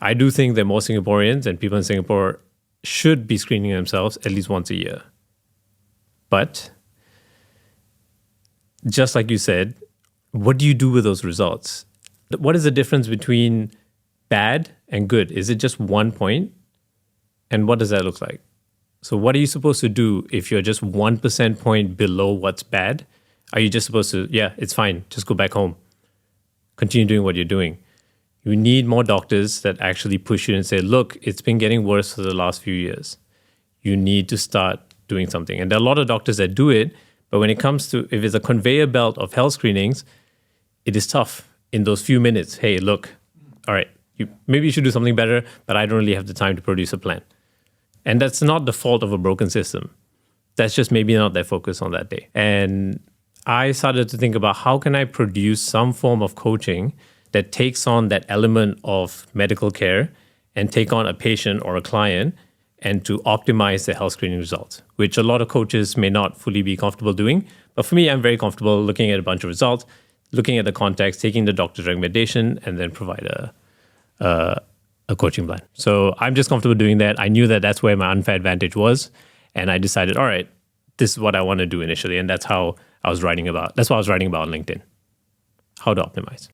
I do think that most Singaporeans and people in Singapore should be screening themselves at least once a year. But just like you said, what do you do with those results? What is the difference between bad and good? Is it just 1 point? And what does that look like? So what are you supposed to do if you're just 1% point below what's bad? Are you just supposed to, yeah, it's fine, just go back home, continue doing what you're doing? You need more doctors that actually push you and say, look, it's been getting worse for the last few years. You need to start doing something. And there are a lot of doctors that do it, but when it comes to, if it's a conveyor belt of health screenings, it is tough in those few minutes. Hey, look, all right, maybe you should do something better, but I don't really have the time to produce a plan. And that's not the fault of a broken system. That's just maybe not their focus on that day. And I started to think about how can I produce some form of coaching that takes on that element of medical care and take on a patient or a client and to optimize the health screening results, which a lot of coaches may not fully be comfortable doing. But for me, I'm very comfortable looking at a bunch of results, looking at the context, taking the doctor's recommendation, and then provide a coaching plan. So I'm just comfortable doing that. I knew that that's where my unfair advantage was. And I decided, all right, this is what I want to do initially. And that's how I was writing about. That's what I was writing about on LinkedIn. How to optimize.